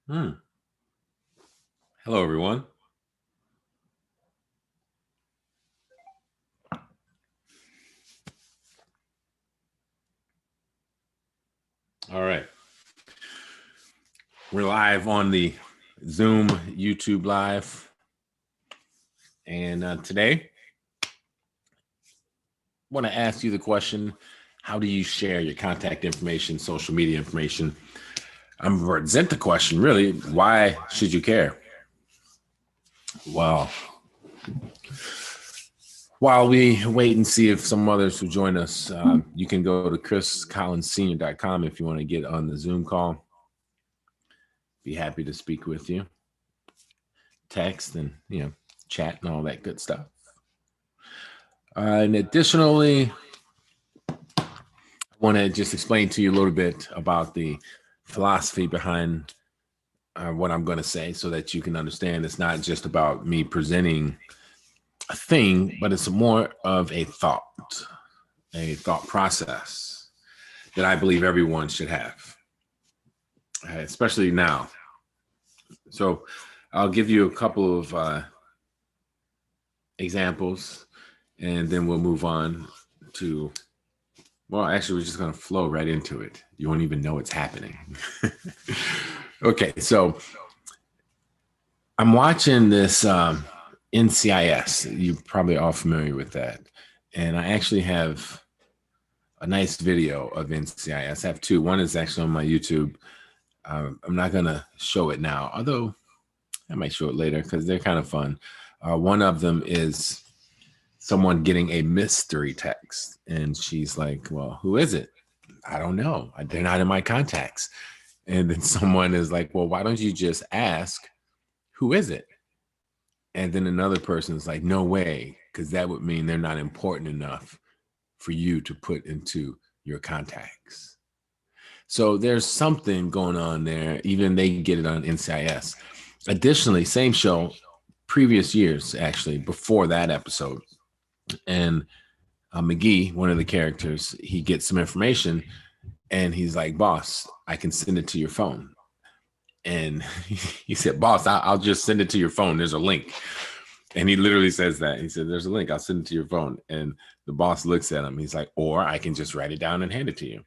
Hmm. Hello, everyone. All right. We're live on the Zoom YouTube Live. And today, I want to ask you the question, how do you share your contact information, social media information? I'm going to present the question, really, why should you care? Well, while we wait and see if some others will join us, you can go to chriscollinssenior.com if you want to get on the Zoom call. Be happy to speak with you. Text and, chat and all that good stuff. And additionally, I want to just explain to you a little bit about the philosophy behind what I'm going to say so that you can understand it's not just about me presenting a thing, but it's more of a thought process that I believe everyone should have, especially now. So I'll give you a couple of examples, and then we'll move on to, well, actually, we're just going to flow right into it. You won't even know it's happening. Okay, so I'm watching this NCIS. You're probably all familiar with that. And I actually have a nice video of NCIS. I have two. One is actually on my YouTube. I'm not going to show it now, although I might show it later because they're kind of fun. One of them is someone getting a mystery text, and she's like, well, who is it? I don't know. They're not in my contacts. And then someone is like, well, why don't you just ask, who is it? And then another person is like, no way, because that would mean they're not important enough for you to put into your contacts. So there's something going on there. Even they get it on NCIS. Additionally, same show, previous years, actually, before that episode. And McGee, one of the characters, he gets some information and he's like, boss, I can send it to your phone. And he said, boss, I'll just send it to your phone. There's a link. And he literally says that. He said, there's a link. I'll send it to your phone. And the boss looks at him. He's like, or I can just write it down and hand it to you.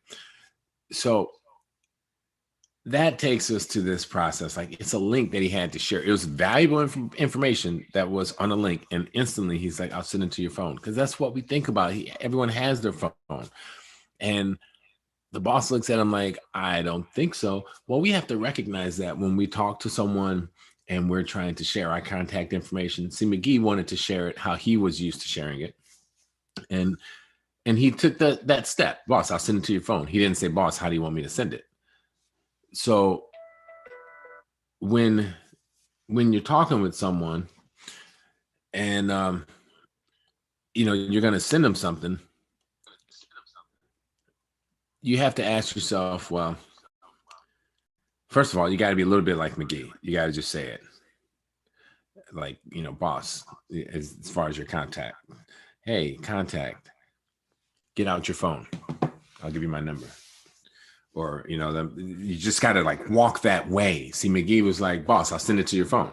So that takes us to this process. Like, it's a link that he had to share. It was valuable information that was on a link. And instantly he's like, I'll send it to your phone. Because that's what we think about. Everyone has their phone. And the boss looks at him like, I don't think so. Well, we have to recognize that when we talk to someone and we're trying to share our contact information. See, McGee wanted to share it how he was used to sharing it. And he took that step. Boss, I'll send it to your phone. He didn't say, boss, how do you want me to send it? So when you're talking with someone and, you're going to send them something, you have to ask yourself, well, first of all, you got to be a little bit like McGee. You got to just say it. Like, boss, as far as your contact. Hey, contact, get out your phone. I'll give you my number. Or, you just got to like walk that way. See, McGee was like, boss, I'll send it to your phone.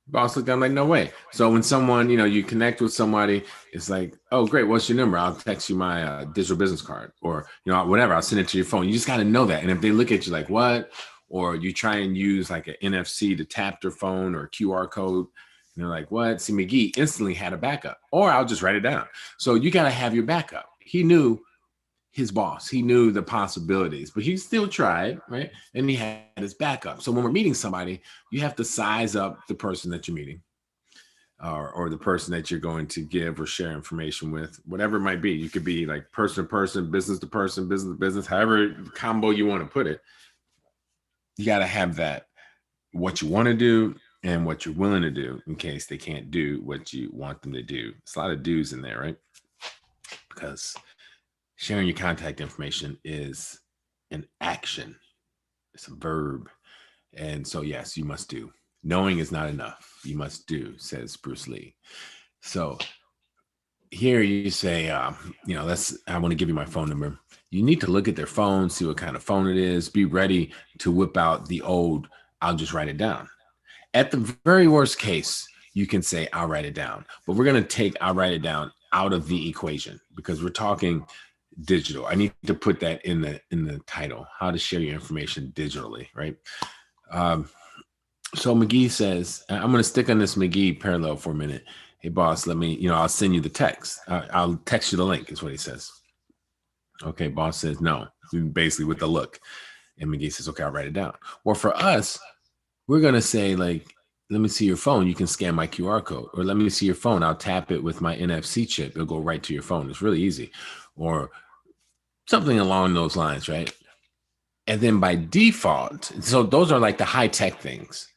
Boss looked down like, no way. So when someone, you connect with somebody, it's like, oh, great. What's your number? I'll text you my digital business card or, whatever. I'll send it to your phone. You just got to know that. And if they look at you like, what? Or you try and use like an NFC to tap their phone or a QR code. And they're like, what? See, McGee instantly had a backup. Or I'll just write it down. So you got to have your backup. He knew his boss. He knew the possibilities, but he still tried, right? And he had his backup. So when we're meeting somebody, you have to size up the person that you're meeting or the person that you're going to give or share information with, whatever it might be. You could be like person to person, business to person, business to business, however combo you want to put it. You got to have that, what you want to do and what you're willing to do in case they can't do what you want them to do. It's a lot of do's in there, right? Because sharing your contact information is an action. It's a verb. And so, yes, you must do. Knowing is not enough. You must do, says Bruce Lee. So here you say, I want to give you my phone number. You need to look at their phone, see what kind of phone it is. Be ready to whip out the old I'll just write it down. At the very worst case, you can say, I'll write it down. But we're going to take I'll write it down out of the equation because we're talking digital. I need to put that in the title, how to share your information digitally, right? So McGee says, I'm going to stick on this McGee parallel for a minute. Hey, boss, let me, I'll send you the text. I'll text you the link is what he says. Okay, boss says, no, basically with the look. And McGee says, okay, I'll write it down. Or for us, we're going to say like, let me see your phone. You can scan my QR code. Or let me see your phone. I'll tap it with my NFC chip. It'll go right to your phone. It's really easy. Or something along those lines, right? And then by default, so those are like the high tech things.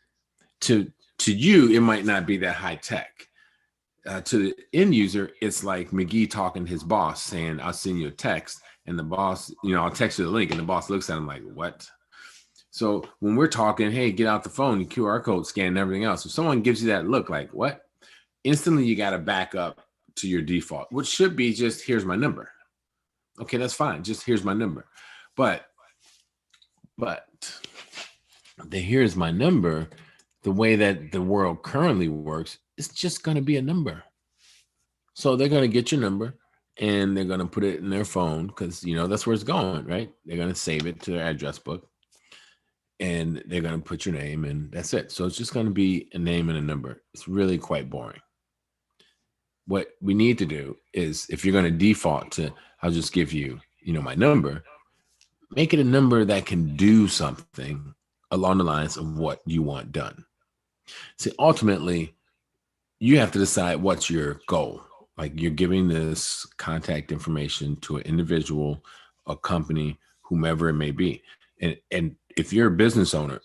To you, it might not be that high tech. To the end user, it's like McGee talking to his boss saying, I'll send you a text. And the boss, I'll text you the link. And the boss looks at him like, what? So when we're talking, hey, get out the phone, the QR code scan and everything else. If someone gives you that look like, what? Instantly, you got to back up to your default, which should be just, here's my number. Okay, that's fine. Just here's my number. But the here's my number, the way that the world currently works, it's just going to be a number. So they're going to get your number and they're going to put it in their phone because, that's where it's going, right? They're going to save it to their address book and they're going to put your name and that's it. So it's just going to be a name and a number. It's really quite boring. What we need to do is if you're going to default to, I'll just give you, my number, make it a number that can do something along the lines of what you want done. See, ultimately, you have to decide what's your goal. Like you're giving this contact information to an individual, a company, whomever it may be. And if you're a business owner,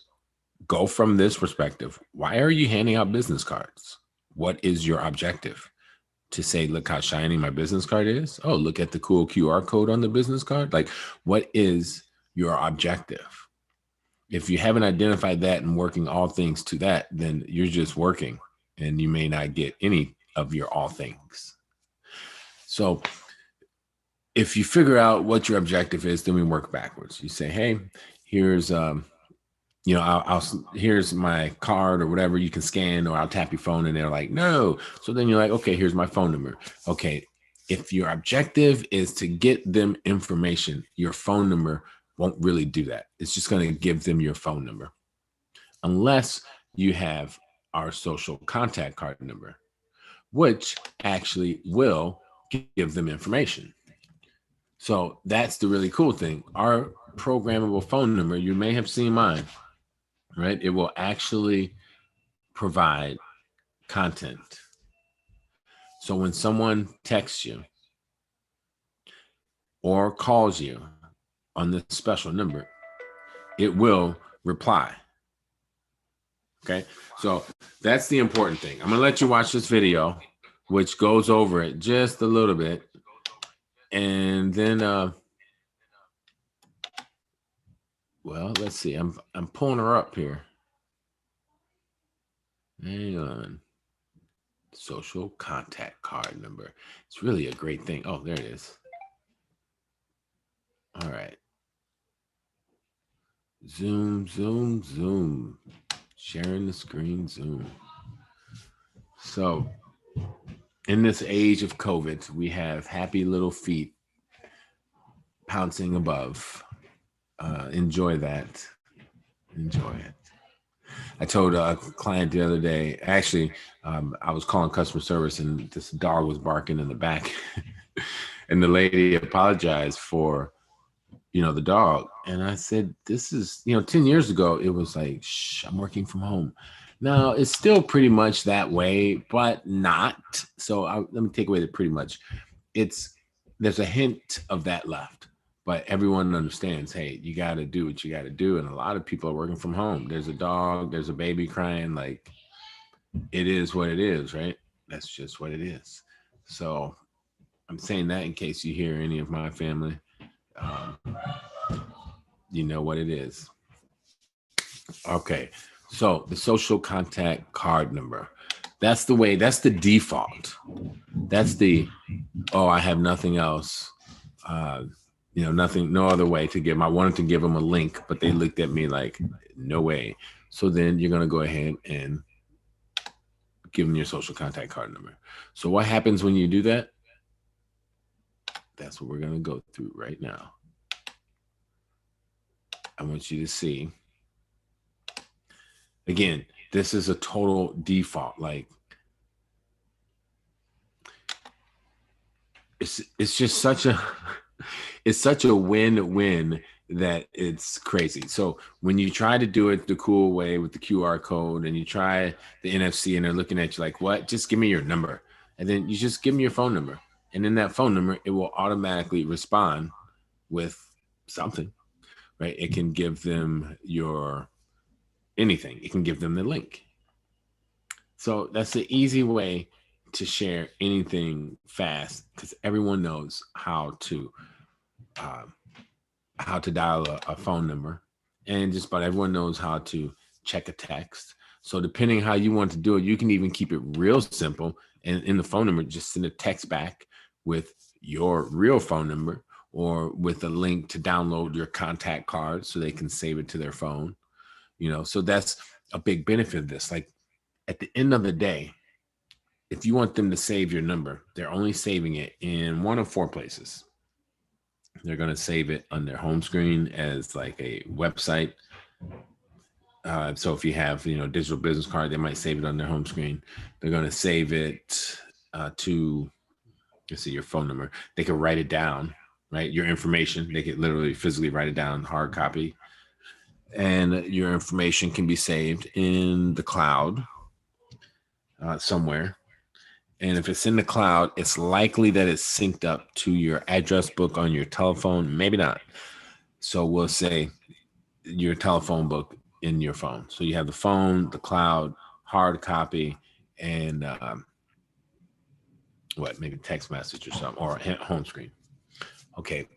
go from this perspective. Why are you handing out business cards? What is your objective? To say, look how shiny my business card is. Oh, look at the cool QR code on the business card. Like, what is your objective? If you haven't identified that and working all things to that, then you're just working and you may not get any of your all things. So if you figure out what your objective is, then we work backwards. You say, hey, here's, here's my card or whatever you can scan, or I'll tap your phone. And they're like, no. So then you're like, okay, here's my phone number. Okay. If your objective is to get them information, your phone number won't really do that. It's just going to give them your phone number. Unless you have our social contact card number, which actually will give them information. So that's the really cool thing. Our programmable phone number, you may have seen mine, right? It will actually provide content. So when someone texts you or calls you on this special number, it will reply. Okay, so that's the important thing. I'm gonna let you watch this video, which goes over it just a little bit. And then, well, let's see. I'm pulling her up here. Hang on. Social contact card number. It's really a great thing. Oh, there it is. All right. Zoom, zoom, zoom. Sharing the screen, zoom. So in this age of COVID, we have happy little feet pouncing above. Enjoy that. Enjoy it. I told a client the other day, actually, I was calling customer service and this dog was barking in the back. And the lady apologized for, the dog. And I said, this is, 10 years ago, it was like, shh, I'm working from home. Now, it's still pretty much that way, but not. So let me take away the pretty much. There's a hint of that left. But everyone understands, hey, you got to do what you got to do. And a lot of people are working from home. There's a dog, there's a baby crying. Like, it is what it is, right? That's just what it is. So I'm saying that in case you hear any of my family, you know what it is. Okay. So the social contact card number, that's the default. That's I have nothing else. nothing, no other way to give them. I wanted to give them a link, but they looked at me like, no way. So then you're going to go ahead and give them your social contact card number. So what happens when you do that? That's what we're going to go through right now. I want you to see. Again, this is a total default. Like, it's just such a it's such a win-win that it's crazy. So when you try to do it the cool way with the QR code and you try the NFC and they're looking at you like, what? Just give me your number. And then you just give them your phone number. And in that phone number, it will automatically respond with something, right? It can give them your anything. It can give them the link. So that's the easy way to share anything fast, because everyone knows how to dial a phone number, and just about everyone knows how to check a text. So depending how you want to do it, you can even keep it real simple, and in the phone number, just send a text back with your real phone number or with a link to download your contact card so they can save it to their phone. So that's a big benefit of this. Like, at the end of the day, if you want them to save your number, they're only saving it in one of 4 places. They're going to save it on their home screen as like a website. So if you have, digital business card, they might save it on their home screen. They're going to save it to, let's see, your phone number. They can write it down, right? Your information. They could literally physically write it down, hard copy. And your information can be saved in the cloud somewhere. And if it's in the cloud, it's likely that it's synced up to your address book on your telephone. Maybe not. So we'll say your telephone book in your phone. So you have the phone, the cloud, hard copy, and maybe text message or something, or home screen. Okay.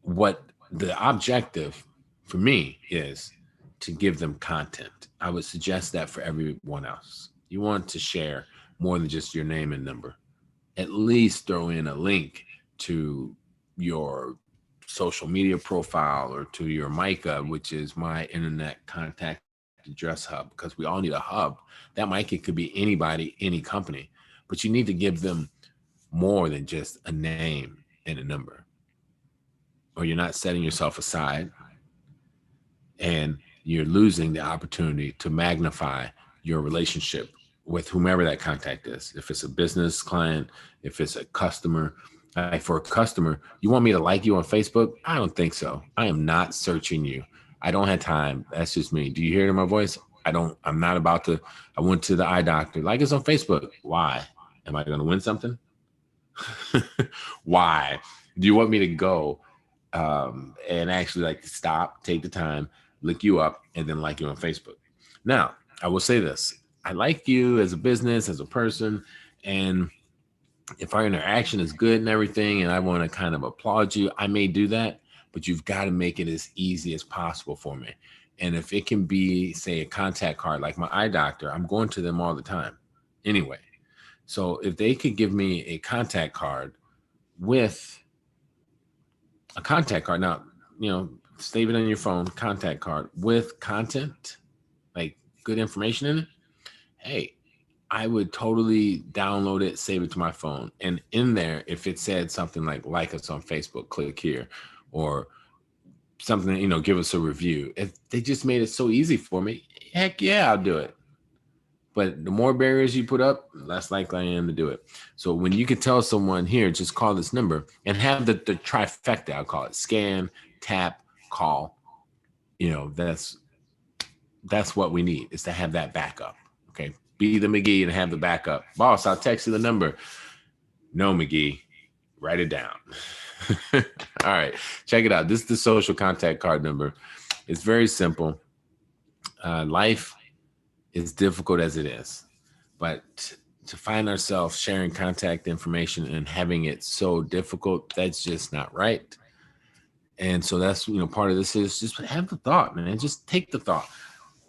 What the objective for me is to give them content. I would suggest that for everyone else. You want to share more than just your name and number. At least throw in a link to your social media profile or to your MICA, which is my internet contact address hub, because we all need a hub. That MICA could be anybody, any company, but you need to give them more than just a name and a number, or you're not setting yourself aside and you're losing the opportunity to magnify your relationship with whomever that contact is. If it's a business client, if it's a customer. For a customer, you want me to like you on Facebook? I don't think so. I am not searching you. I don't have time. That's just me. Do you hear it in my voice? I'm not about to. I went to the eye doctor. Like us on Facebook. Why? Am I going to win something? Why? Do you want me to go and actually like stop, take the time, look you up, and then like you on Facebook? Now, I will say this. I like you as a business, as a person, and if our interaction is good and everything, and I want to kind of applaud you, I may do that, but you've got to make it as easy as possible for me. And if it can be, say, a contact card, like my eye doctor, I'm going to them all the time anyway. So if they could give me a contact card with a contact card, now, save it on your phone, contact card with content, like good information in it. Hey, I would totally download it, save it to my phone. And in there, if it said something like us on Facebook, click here, or something, give us a review. If they just made it so easy for me, heck yeah, I'll do it. But the more barriers you put up, less likely I am to do it. So when you can tell someone, here, just call this number, and have the trifecta, I'll call it: scan, tap, call. That's what we need, is to have that backup. Okay. Be the McGee and have the backup. Boss, I'll text you the number. No, McGee, write it down. All right, check it out. This is the social contact card number. It's very simple. Life is difficult as it is, but to find ourselves sharing contact information and having it so difficult, that's just not right. And so that's, part of this is just have the thought, man. Just take the thought.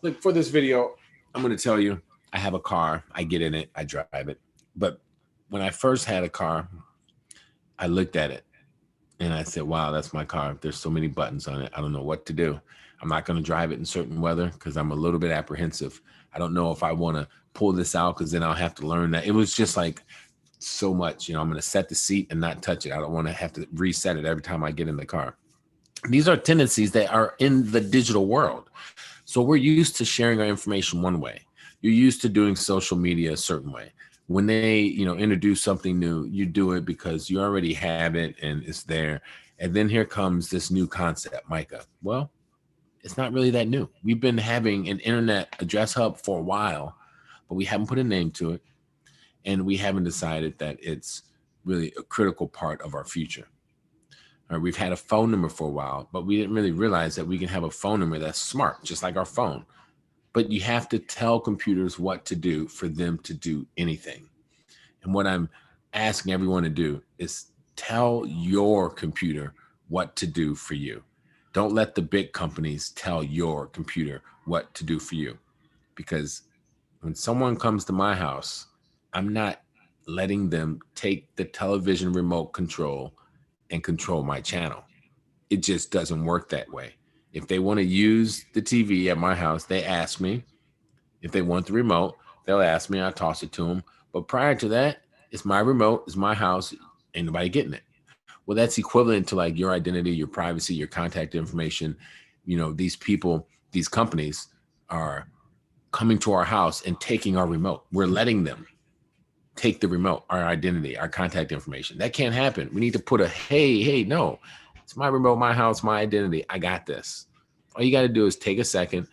Look, for this video, I'm going to tell you, I have a car. I get in it. I drive it. But when I first had a car, I looked at it And I said, wow, that's my car. There's so many buttons on it. I don't know what to do. I'm not going to drive it in certain weather because I'm a little bit apprehensive. I don't know if I want to pull this out because then I'll have to learn that. It was just like so much, I'm going to set the seat and not touch it. I don't want to have to reset it every time I get in the car. These are tendencies that are in the digital world. So we're used to sharing our information one way. You're used to doing social media a certain way. When they, introduce something new, you do it because you already have it and it's there. And then here comes this new concept, Micah. Well, it's not really that new. We've been having an internet address hub for a while, but we haven't put a name to it. And we haven't decided that it's really a critical part of our future. We've had a phone number for a while, but we didn't really realize that we can have a phone number that's smart, just like our phone. But you have to tell computers what to do for them to do anything. And what I'm asking everyone to do is tell your computer what to do for you. Don't let the big companies tell your computer what to do for you. Because when someone comes to my house, I'm not letting them take the television remote control and control my channel. It just doesn't work that way. If they want to use the TV at my house, they ask me. If they want the remote, they'll ask me. I toss it to them. But prior to that, it's my remote, it's my house. Ain't nobody getting it. Well, that's equivalent to like your identity, your privacy, your contact information. These people, these companies are coming to our house and taking our remote. We're letting them take the remote, our identity, our contact information. That can't happen. We need to put a, hey, no, it's my remote, my house, my identity. I got this. All you got to do is take a second,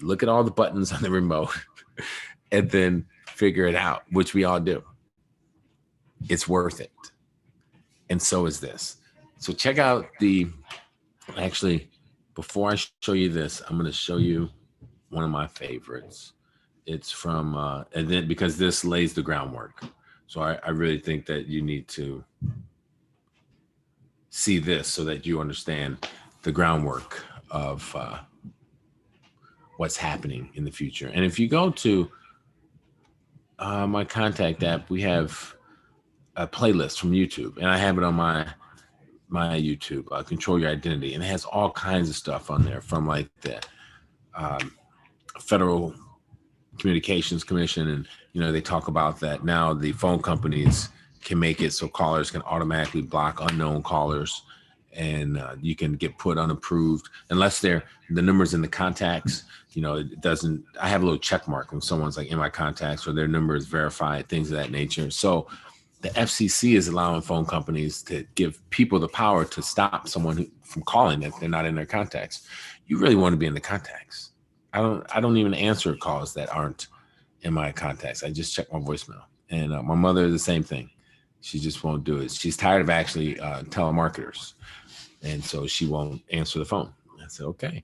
look at all the buttons on the remote, and then figure it out, which we all do. It's worth it. And so is this. So check out actually, before I show you this, I'm going to show you one of my favorites. It's from, and then because this lays the groundwork. So I really think that you need to see this so that you understand the groundwork of what's happening in the future. And if you go to my contact app, we have a playlist from YouTube, and I have it on my YouTube, Control Your Identity, and it has all kinds of stuff on there from like the Federal Communications Commission, and they talk about that now the phone companies can make it so callers can automatically block unknown callers, and you can get put unapproved unless they're the numbers in the contacts. It doesn't. I have a little check mark when someone's like in my contacts or their number is verified, things of that nature. So the FCC is allowing phone companies to give people the power to stop someone from calling if they're not in their contacts. You really want to be in the contacts. I don't even answer calls that aren't in my contacts. I just check my voicemail. And my mother, the same thing. She just won't do it. She's tired of actually telemarketers. And so she won't answer the phone. I said, okay,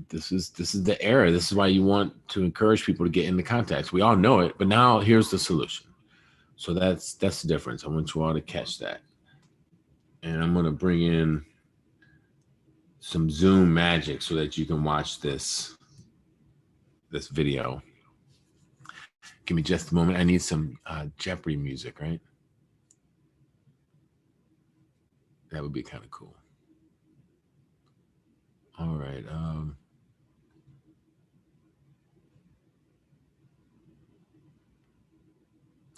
this is the era. This is why you want to encourage people to get into contacts. We all know it, but now here's the solution. So that's the difference. I want you all to catch that. And I'm going to bring in some Zoom magic so that you can watch this video. Give me just a moment. I need some Jeopardy music, right? That would be kind of cool. All right.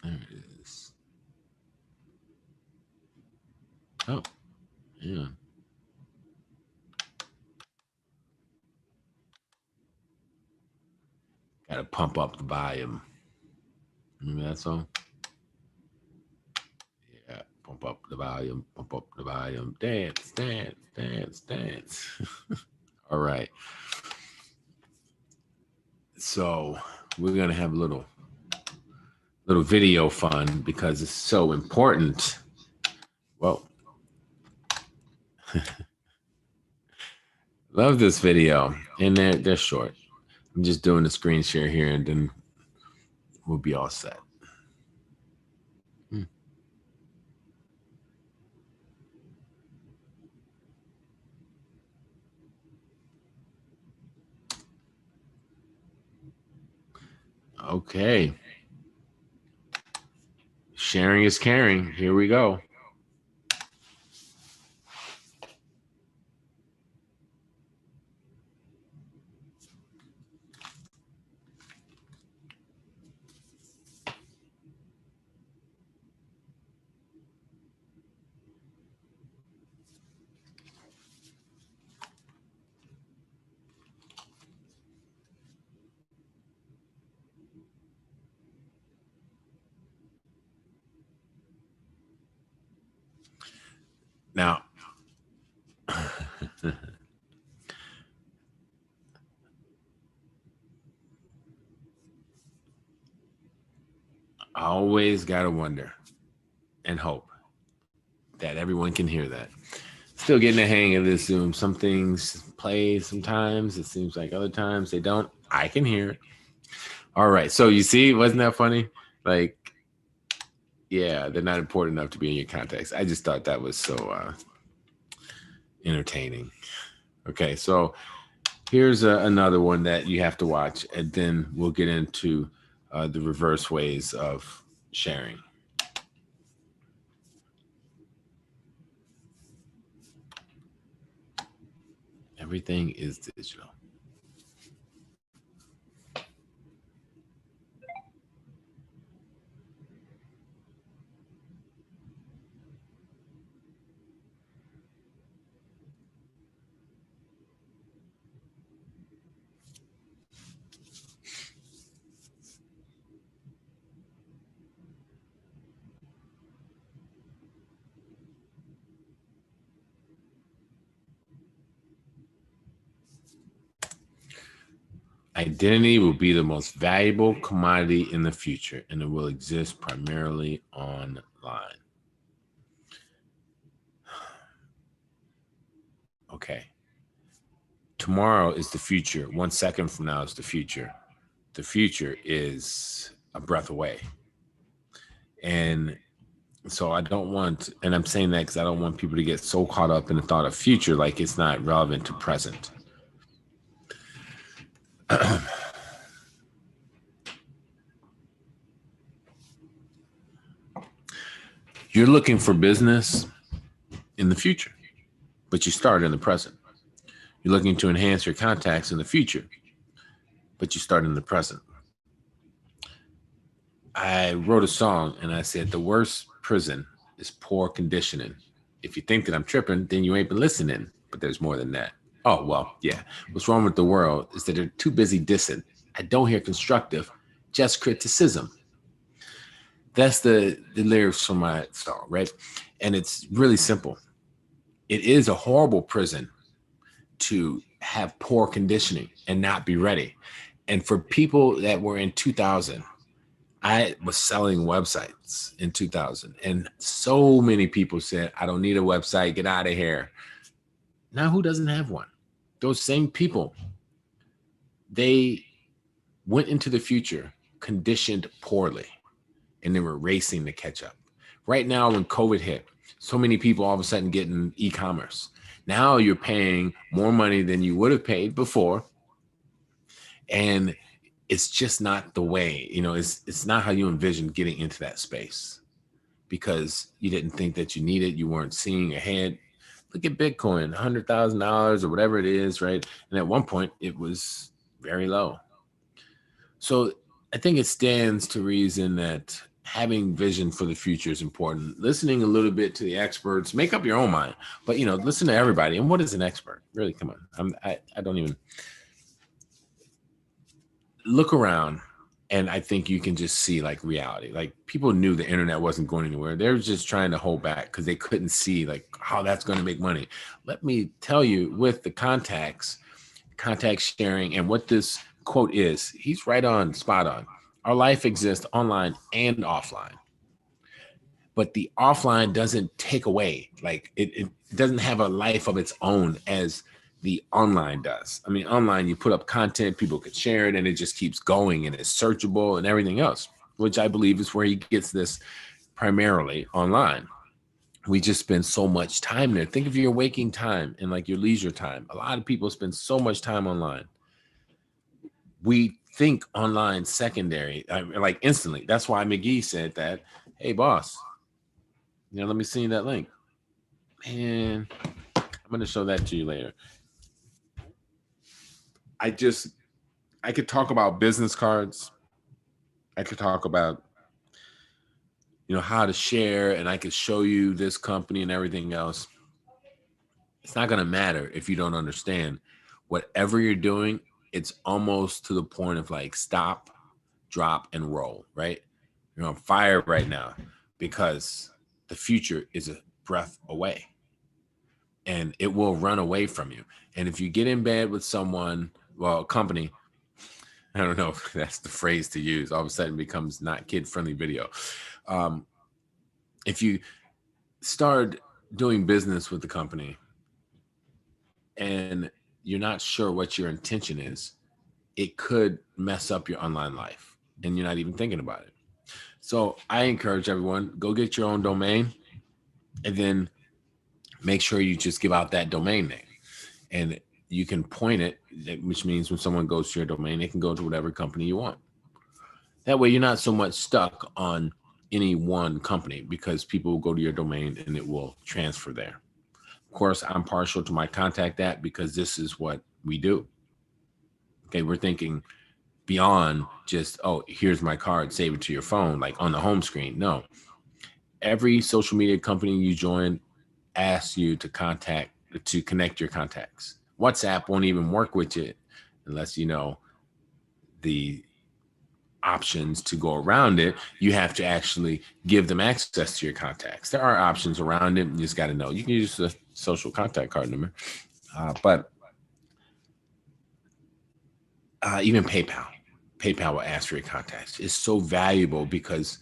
There it is. Oh, yeah. Got to pump up the volume. Remember that song? Yeah. Pump up the volume. Pump up the volume. Dance, dance, dance, dance. All right. So we're going to have a little video fun because it's so important. Well, love this video. And they're short. I'm just doing the screen share here and then we'll be all set. Okay. Sharing is caring. Here we go. I always got to wonder and hope that everyone can hear that. Still getting the hang of this Zoom. Some things play sometimes. It seems like other times they don't. I can hear it. All right. So you see, wasn't that funny? Like, yeah, they're not important enough to be in your context. I just thought that was so entertaining. Okay. So here's another one that you have to watch, and then we'll get into the reverse ways of sharing. Everything is digital. Identity will be the most valuable commodity in the future, and it will exist primarily online. Okay. Tomorrow is the future. 1 second from now is the future. The future is a breath away. And so I don't want, and I'm saying that because I don't want people to get so caught up in the thought of future like it's not relevant to present. You're looking for business in the future, but you start in the present. You're looking to enhance your contacts in the future, but you start in the present. I wrote a song and I said, the worst prison is poor conditioning. If you think that I'm tripping, then you ain't been listening, but there's more than that. Oh, well, yeah. What's wrong with the world is that they're too busy dissing. I don't hear constructive, just criticism. That's the lyrics from my song, right? And it's really simple. It is a horrible prison to have poor conditioning and not be ready. And for people that were in 2000, I was selling websites in 2000, and so many people said, I don't need a website, get out of here. Now, who doesn't have one? Those same people, they went into the future conditioned poorly, and they were racing to catch up. Right now, when COVID hit, so many people all of a sudden getting e-commerce. Now you're paying more money than you would have paid before. And it's just not the way, it's not how you envisioned getting into that space because you didn't think that you needed, you weren't seeing ahead. Look at Bitcoin, $100,000 or whatever it is, right? And at one point it was very low. So I think it stands to reason that having vision for the future is important. Listening a little bit to the experts, make up your own mind, but listen to everybody. And what is an expert? Really, come on. I don't even look around, and I think you can just see like reality. Like people knew the internet wasn't going anywhere. They were just trying to hold back because they couldn't see like how that's going to make money. Let me tell you, with the contact sharing, and what this quote is, he's right on, spot on. Our life exists online and offline, but the offline doesn't take away, like it doesn't have a life of its own as the online does. I mean, online, you put up content, people could share it, and it just keeps going, and it's searchable and everything else, which I believe is where he gets this primarily online. We just spend so much time there. Think of your waking time and like your leisure time. A lot of people spend so much time online. We think online secondary, like instantly. That's why McGee said that, hey, boss, let me see that link. Man, I'm going to show that to you later. I could talk about business cards. I could talk about, how to share, and I could show you this company and everything else. It's not going to matter if you don't understand whatever you're doing. It's almost to the point of like stop, drop, and roll, right? You're on fire right now because the future is a breath away and it will run away from you. And if you get in bed with someone, well, a company I don't know if that's the phrase to use. All of a sudden it becomes not kid-friendly video. Um, if you start doing business with the company and you're not sure what your intention is, it could mess up your online life and you're not even thinking about it. So I encourage everyone, go get your own domain and then make sure you just give out that domain name. And you can point it, which means when someone goes to your domain, they can go to whatever company you want. That way you're not so much stuck on any one company because people will go to your domain and it will transfer there. Of course, I'm partial to my contact app because this is what we do. Okay, we're thinking beyond just, oh, here's my card, save it to your phone, like on the home screen. No, every social media company you join asks you to connect your contacts. WhatsApp won't even work with it unless you know the options to go around it. You have to actually give them access to your contacts. There are options around it. You just got to know. You can use the social contact card number, but even PayPal will ask for your contacts. It's so valuable because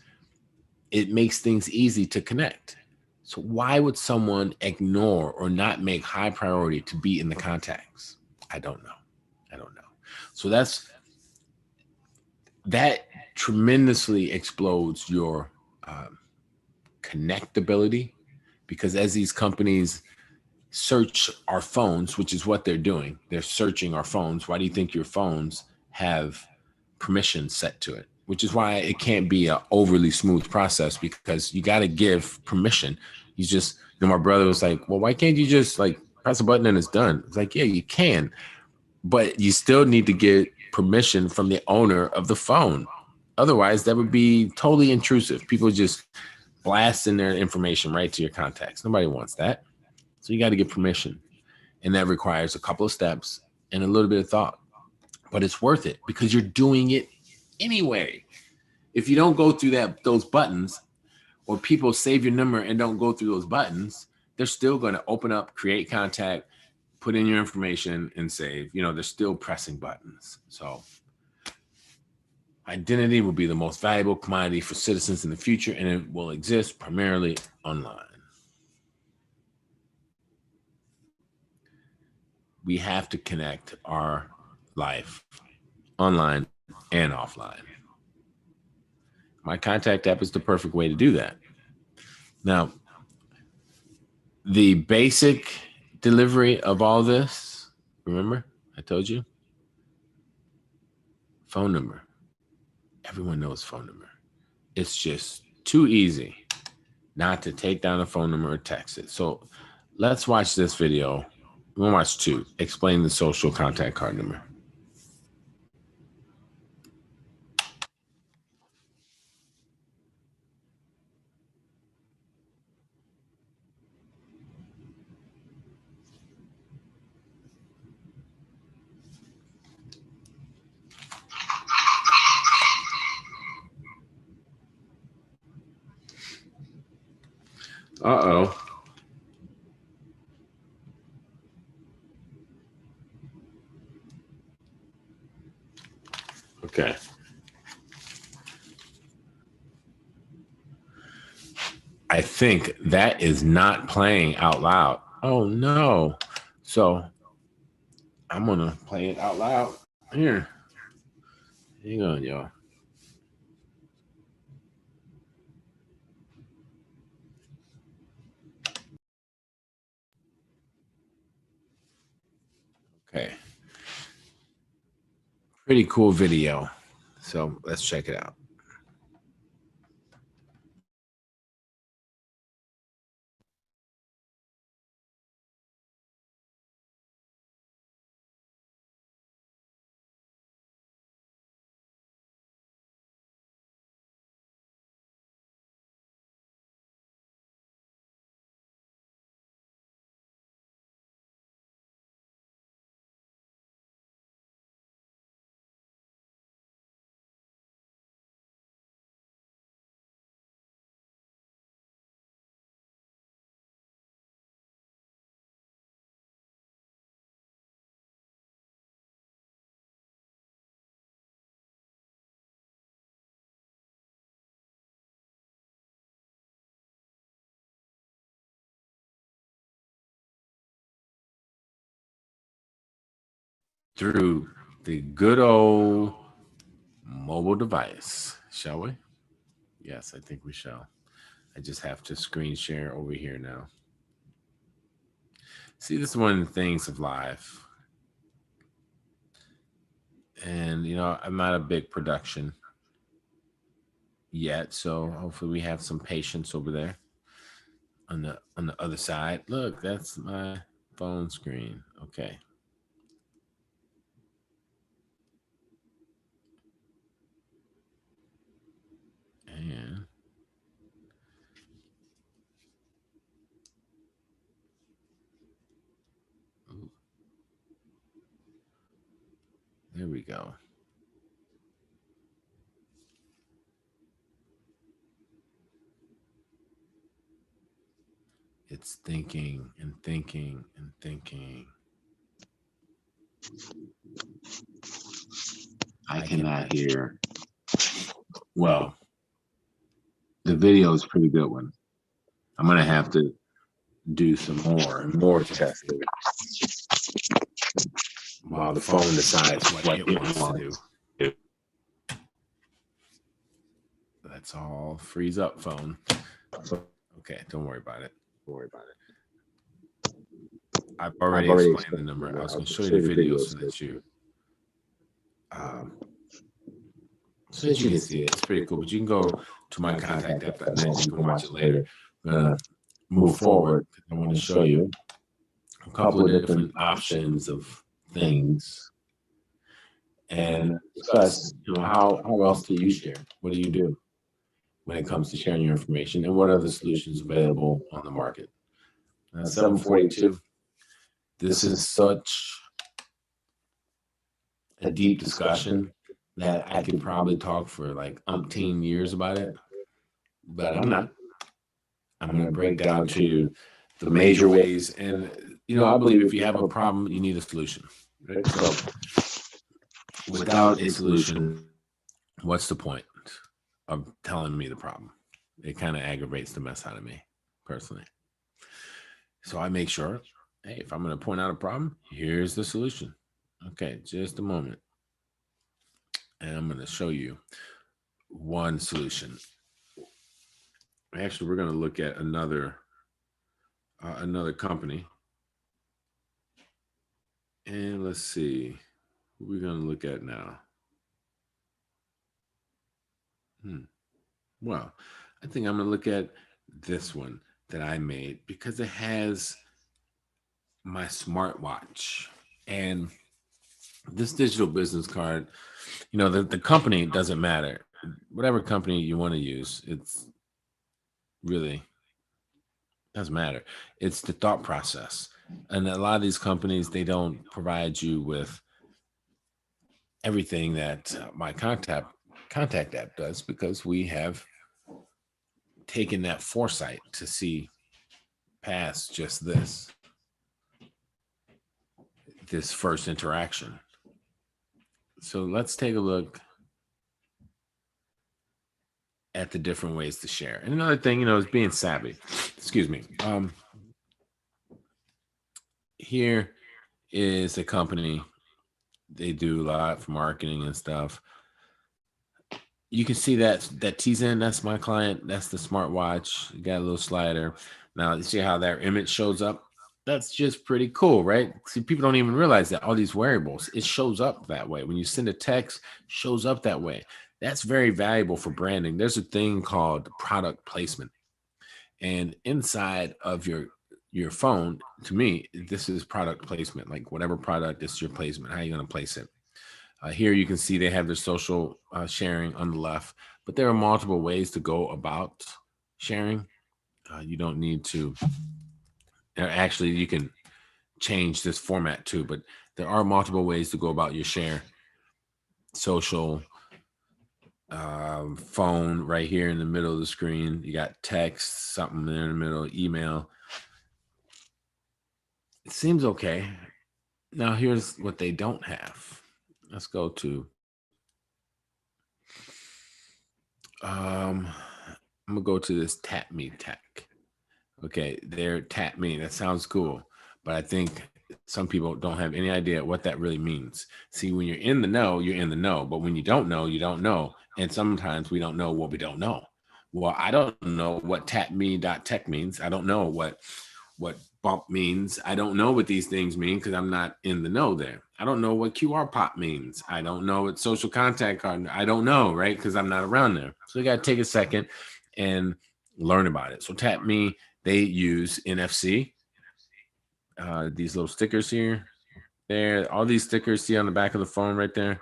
it makes things easy to connect. So why would someone ignore or not make high priority to be in the contacts? I don't know. I don't know. So that tremendously explodes your connectability because as these companies search our phones, which is what they're doing, they're searching our phones. Why do you think your phones have permission set to it? Which is why it can't be an overly smooth process because you got to give permission. You just, my brother was like, well, why can't you just like press a button and it's done? It's like, yeah, you can, but you still need to get permission from the owner of the phone. Otherwise, that would be totally intrusive. People just blasting their information right to your contacts. Nobody wants that. So you got to get permission. And that requires a couple of steps and a little bit of thought. But it's worth it because you're doing it anyway. If you don't go through those buttons, or people save your number and don't go through those buttons, they're still going to open up, create contact, put in your information and save. They're still pressing buttons. So identity will be the most valuable commodity for citizens in the future, and it will exist primarily online. We have to connect our life online and offline. My contact app is the perfect way to do that. Now, the basic delivery of all this, remember, I told you, phone number. Everyone knows phone number. It's just too easy not to take down a phone number or text it. So let's watch this video. We'll watch two. Explain the social contact card number. Uh-oh. Okay. I think that is not playing out loud. Oh, no. So I'm going to play it out loud. Here. Hang on, y'all. Okay. Pretty cool video. So let's check it out. through the good old mobile device, shall we? Yes, I think we shall. I just have to screen share over here now. See, this is one of the things of life. And, I'm not a big production yet, so hopefully we have some patience over there on the other side. Look, that's my phone screen. Okay. And ooh, there we go. It's thinking and thinking and thinking. I cannot hear. Well, The video is a pretty good one. I'm going to have to do some more and more testing while the phone decides what it wants to do. That's all. Freeze up, phone. Okay, don't worry about it. I've already explained the number. I was going to show you the video so that you can see it. It's pretty cool. But you can go to my contact app.net. You can watch it later. I'm going to move forward. I want to show you a couple of different options of things and discuss, how else do you share? What do you do when it comes to sharing your information, and what are the solutions available on the market? 742. This is such a deep discussion that I could probably talk for like umpteen years about it, but I'm not. I'm going to break down to you the major ways. And, I believe if you have a problem, you need a solution. Right? So without a solution, what's the point of telling me the problem? It kind of aggravates the mess out of me personally. So I make sure, hey, if I'm going to point out a problem, here's the solution. Okay, just a moment. And I'm going to show you one solution. Actually, we're going to look at another company. And let's see what we're going to look at now. Well, I think I'm going to look at this one that I made because it has my smartwatch. And this digital business card, the company doesn't matter. Whatever company you want to use, it's really doesn't matter. It's the thought process. And a lot of these companies, they don't provide you with everything that my contact app does, because we have taken that foresight to see past just this first interaction. So let's take a look at the different ways to share. And another thing, is being savvy. Excuse me. Here is a company. They do a lot for marketing and stuff. You can see that Tizen, that's my client. That's the smartwatch. You got a little slider. Now, you see how their image shows up? That's just pretty cool, right? See, people don't even realize that all these wearables, it shows up that way. When you send a text, shows up that way. That's very valuable for branding. There's a thing called product placement. And inside of your phone, to me, this is product placement. Like whatever product, is your placement. How are you going to place it? Here you can see they have their social sharing on the left, but there are multiple ways to go about sharing. You don't need to. Actually, you can change this format too, but there are multiple ways to go about your share. Social, phone right here in the middle of the screen. You got text, something there in the middle, email. It seems okay. Now here's what they don't have. Let's go to I'm gonna go to this Tap Me Tech. Okay, there, Tap Me. That sounds cool, but I think some people don't have any idea what that really means. See, when you're in the know, you're in the know. But when you don't know, you don't know. And sometimes we don't know what we don't know. Well, I don't know what tapme.tech means. I don't know what bump means. I don't know what these things mean because I'm not in the know there. I don't know what QR pop means. I don't know what social contact card. I don't know, right? Because I'm not around there. So you got to take a second and learn about it. So Tap Me, they use NFC. These little stickers here, there, all these stickers see on the back of the phone right there,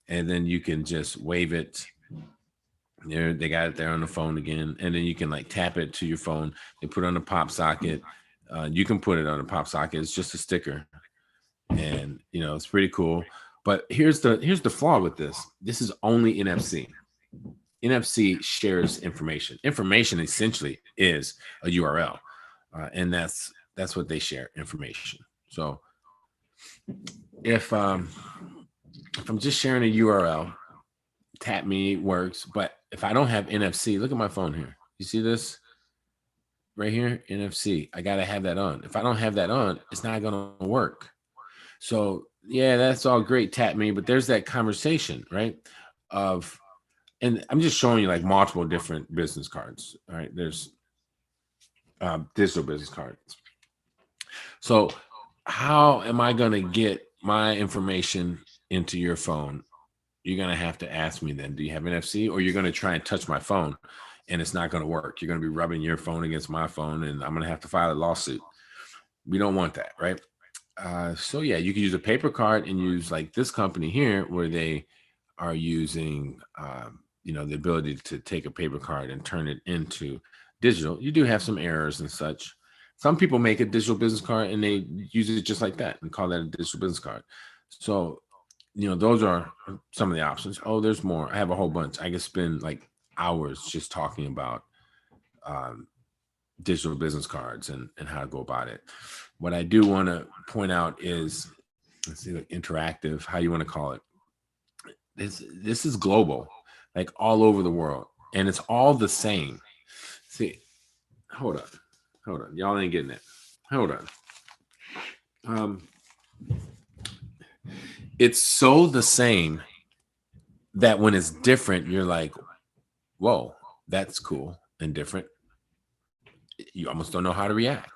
and then you can just wave it. There, they got it there on the phone again, and then you can like tap it to your phone. They put it on a pop socket. You can put it on a pop socket. It's just a sticker, and it's pretty cool. But here's the flaw with this. This is only NFC. NFC shares information. Information essentially is a URL, and that's what they share, information. So if I'm just sharing a URL, Tap Me works. But if I don't have NFC, look at my phone here. You see this right here? NFC. I gotta have that on. If I don't have that on, it's not gonna work. So yeah, that's all great, Tap Me, but there's that conversation, right? Of And I'm just showing you like multiple different business cards. All right. There's digital business cards. So how am I going to get my information into your phone? You're going to have to ask me then, do you have NFC, or you're going to try and touch my phone and it's not going to work. You're going to be rubbing your phone against my phone and I'm going to have to file a lawsuit. We don't want that. Right. So yeah, you can use a paper card and use like this company here where they are using, the ability to take a paper card and turn it into digital. You do have some errors and such. Some people make a digital business card and they use it just like that and call that a digital business card. So, those are some of the options. Oh, there's more. I have a whole bunch. I could spend like hours just talking about um, digital business cards and how to go about it. What I do want to point out is, let's see, like interactive, how you want to call it. This is global, like all over the world, and it's all the same. See, hold on, y'all ain't getting it. Hold on. Um, it's so the same that when it's different, you're like, whoa, that's cool and different. You almost don't know how to react.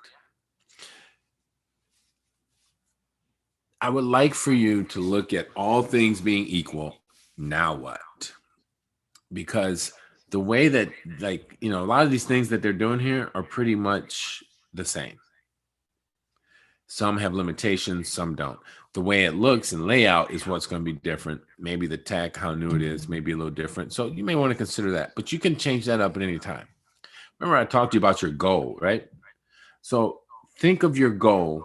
I would like for you to look at all things being equal. Now what? Because the way that, like, a lot of these things that they're doing here are pretty much the same. Some have limitations, some don't. The way it looks and layout is what's going to be different. Maybe the tech, how new it is, maybe a little different. So you may want to consider that, but you can change that up at any time. Remember, I talked to you about your goal, right? So think of your goal.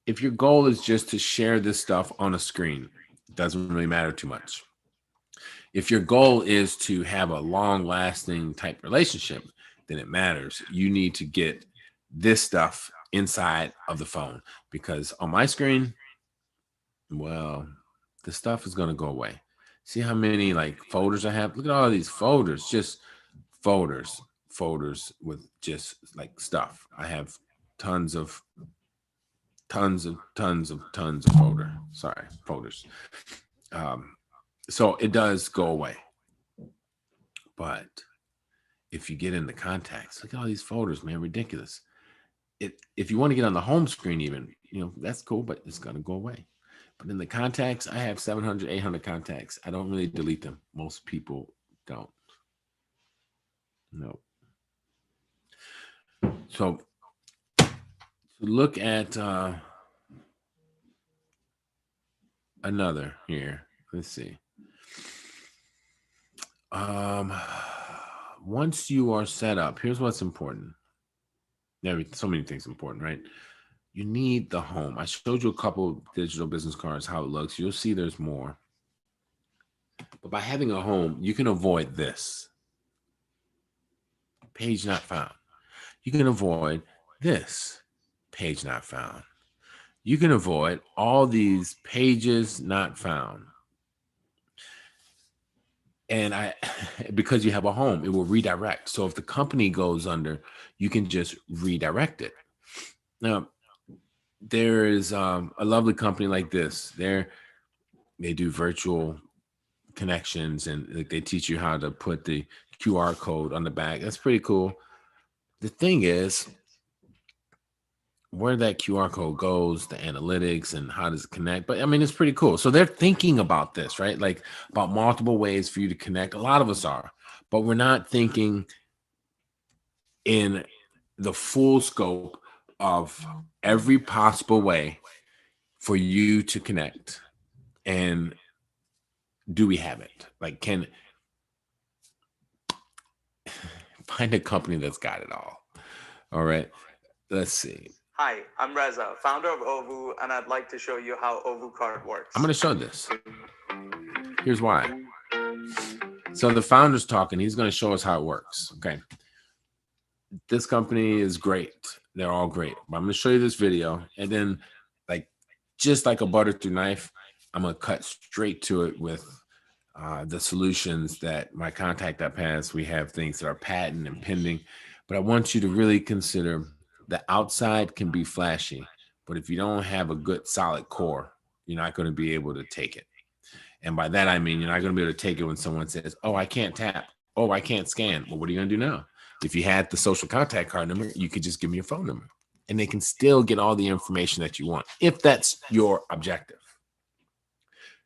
If your goal is just to share this stuff on a screen, it doesn't really matter too much. If your goal is to have a long lasting type relationship, then it matters. You need to get this stuff inside of the phone, because on my screen, well, the stuff is going to go away. See how many like folders I have? Look at all these folders, just folders with just like stuff. I have tons of folders. Um, so it does go away. But if you get into contacts, look at all these folders, man, ridiculous. If you want to get on the home screen, even, that's cool, but it's going to go away. But in the contacts, I have 700, 800 contacts. I don't really delete them. Most people don't. No. So look at another here. Let's see. Once you are set up, here's what's important. So many things important, right? You need the home. I showed you a couple digital business cards, how it looks. You'll see there's more. But by having a home, you can avoid this. Page not found. You can avoid this. Page not found. You can avoid all these pages not found. And because you have a home, it will redirect. So if the company goes under, you can just redirect it. Now, there is a lovely company like this. They do virtual connections, and like, they teach you how to put the QR code on the back. That's pretty cool. The thing is, where that QR code goes, the analytics, and how does it connect. But I mean, it's pretty cool. So they're thinking about this, right? Like about multiple ways for you to connect. A lot of us are, but we're not thinking in the full scope of every possible way for you to connect. And do we have it? Like, can find a company that's got it all. All right. Let's see. Hi, I'm Reza, founder of Ovu, and I'd like to show you how Ovu Card works. I'm going to show this. Here's why. So the founder's talking. He's going to show us how it works. Okay. This company is great. They're all great. But I'm going to show you this video. And then, like, just like a butter through knife, I'm going to cut straight to it with the solutions that my contact app has. We have things that are patent and pending. But I want you to really consider the outside can be flashy. But if you don't have a good solid core, you're not going to be able to take it. And by that, I mean, you're not going to be able to take it when someone says, oh, I can't tap. Oh, I can't scan. Well, what are you going to do now? If you had the social contact card number, you could just give me your phone number and they can still get all the information that you want, if that's your objective.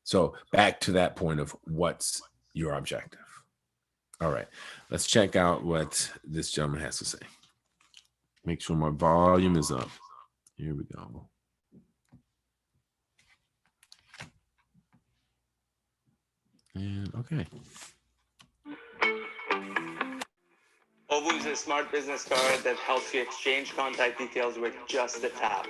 So back to that point of what's your objective. All right, let's check out what this gentleman has to say. Make sure my volume is up. Here we go. And okay. Ovu is a smart business card that helps you exchange contact details with just a tap.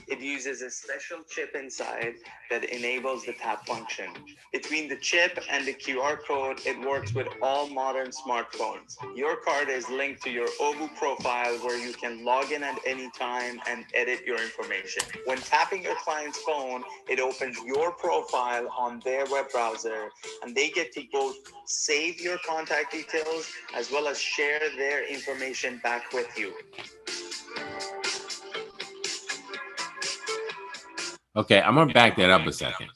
It uses a special chip inside that enables the tap function. Between the chip and the QR code, it works with all modern smartphones. Your card is linked to your Ovu profile where you can log in at any time and edit your information. When tapping your client's phone, it opens your profile on their web browser, and they get to both save your contact details as well as share their information back with you. Okay, I'm gonna back that up a second.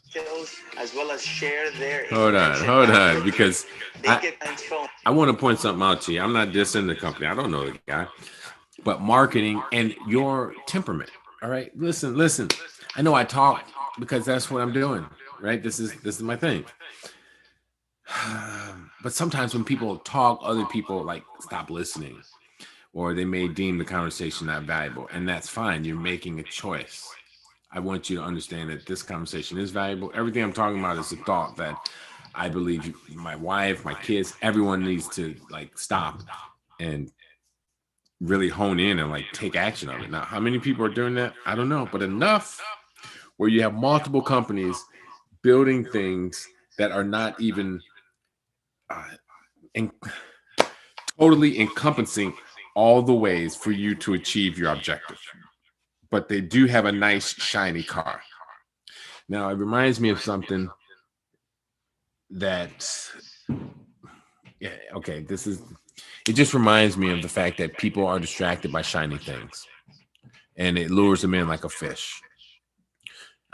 As well as share their hold on, because I want to point something out to you. I'm not dissing the company. I don't know the guy, but marketing and your temperament. All right, listen. I know I talk because that's what I'm doing. Right, this is my thing. But sometimes when people talk, other people like stop listening, or they may deem the conversation not valuable, and that's fine. You're making a choice. I want you to understand that this conversation is valuable. Everything I'm talking about is a thought that I believe my wife, my kids, everyone needs to like stop and really hone in and like take action on it. Now, how many people are doing that? I don't know, but enough where you have multiple companies building things that are not even totally encompassing all the ways for you to achieve your objective. But they do have a nice shiny car. Now, it reminds me of something that, yeah, okay, it just reminds me of the fact that people are distracted by shiny things and it lures them in like a fish.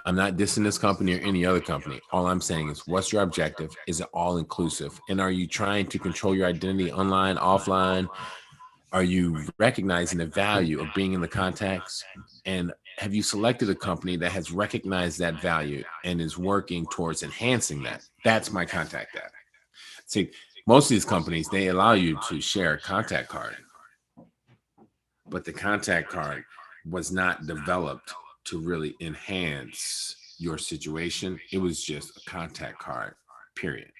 I'm not dissing this company or any other company. All I'm saying is, what's your objective? Is it all inclusive? And are you trying to control your identity online, offline? Are you recognizing the value of being in the contacts? And have you selected a company that has recognized that value and is working towards enhancing that? That's my contact data. See, most of these companies, they allow you to share a contact card, but the contact card was not developed to really enhance your situation. It was just a contact card, period.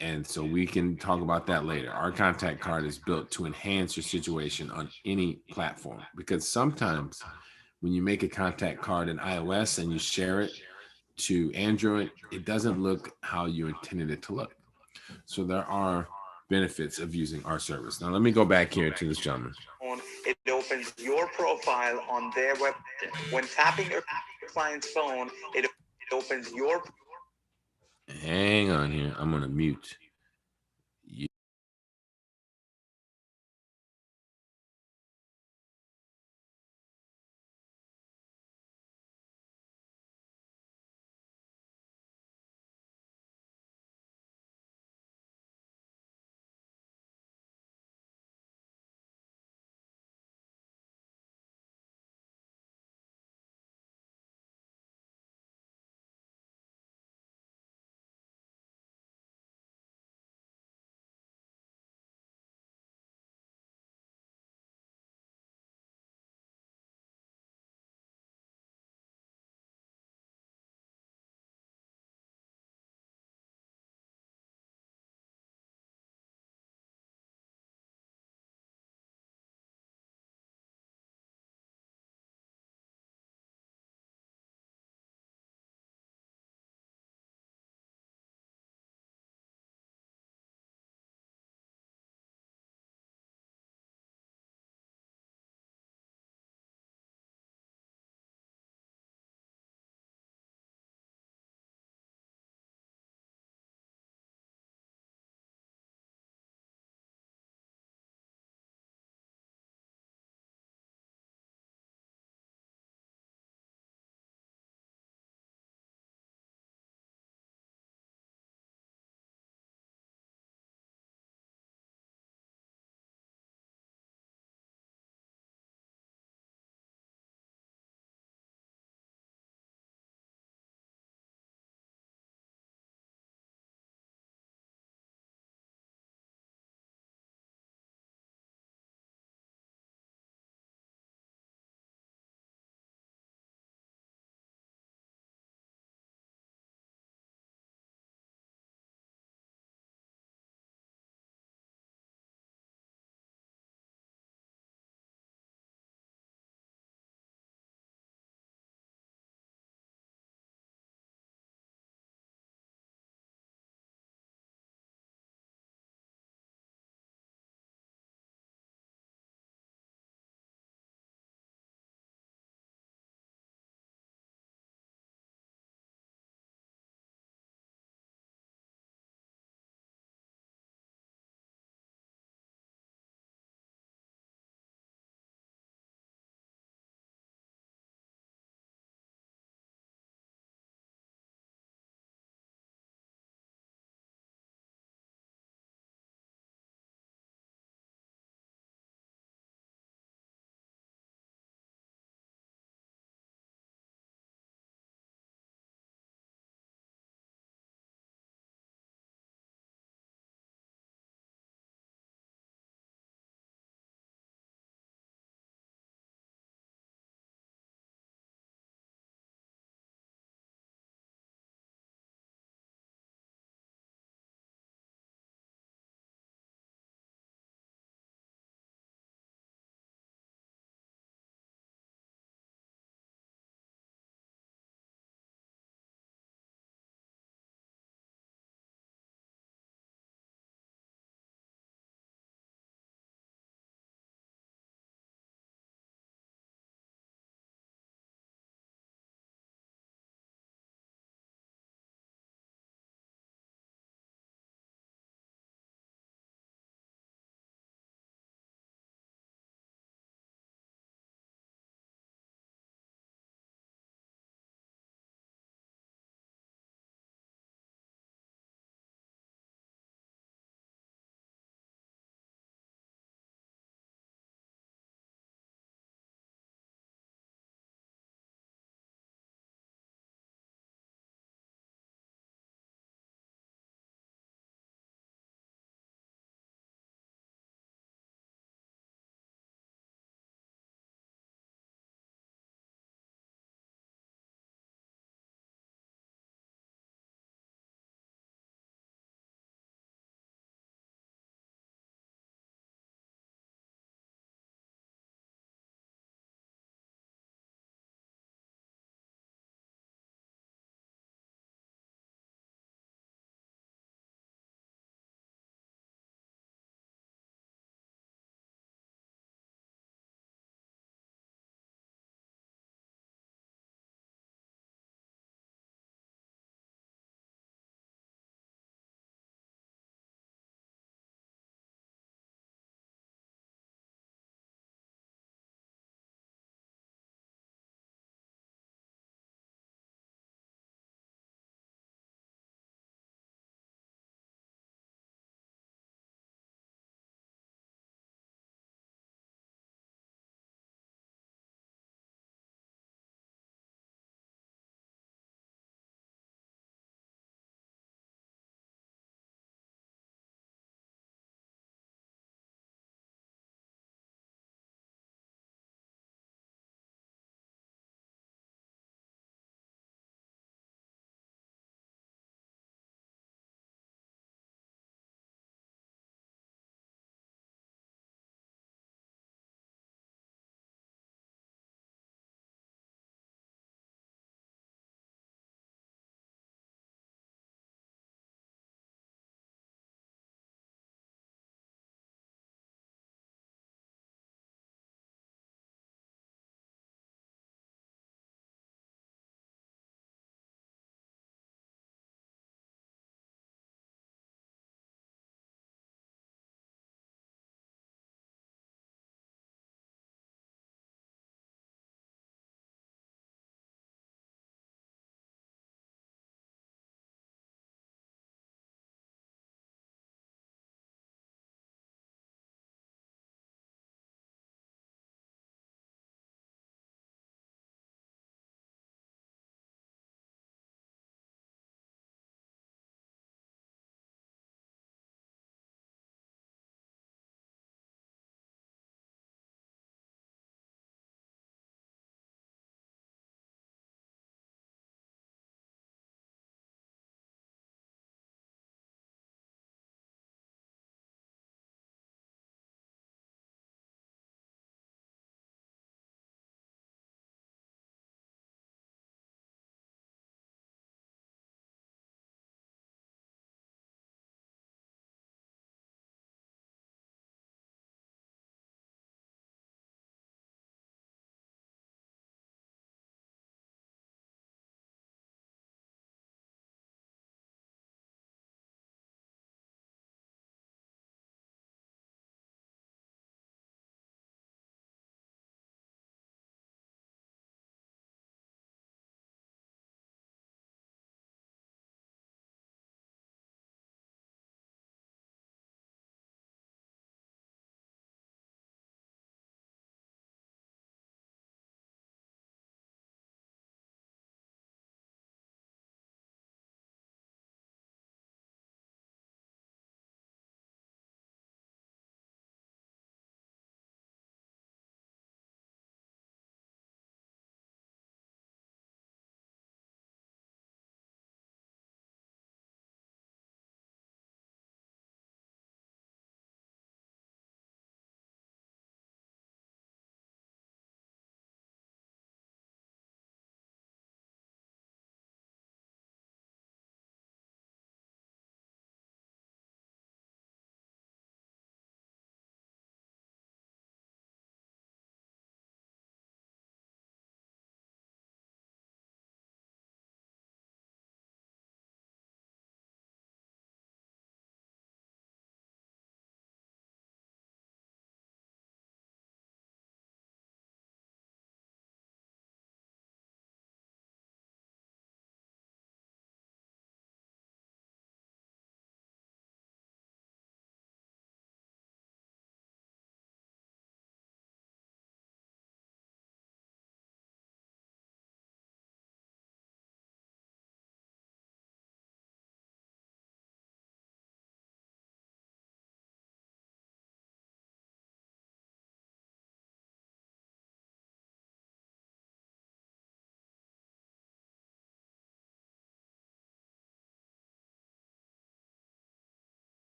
And so we can talk about that later. Our contact card is built to enhance your situation on any platform, because sometimes when you make a contact card in iOS and you share it to Android, it doesn't look how you intended it to look. So there are benefits of using our service. Now, let me go back here to this gentleman. It opens your profile on their web. When tapping your client's phone, it opens your. Hang on here. I'm going to mute.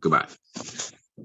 Goodbye.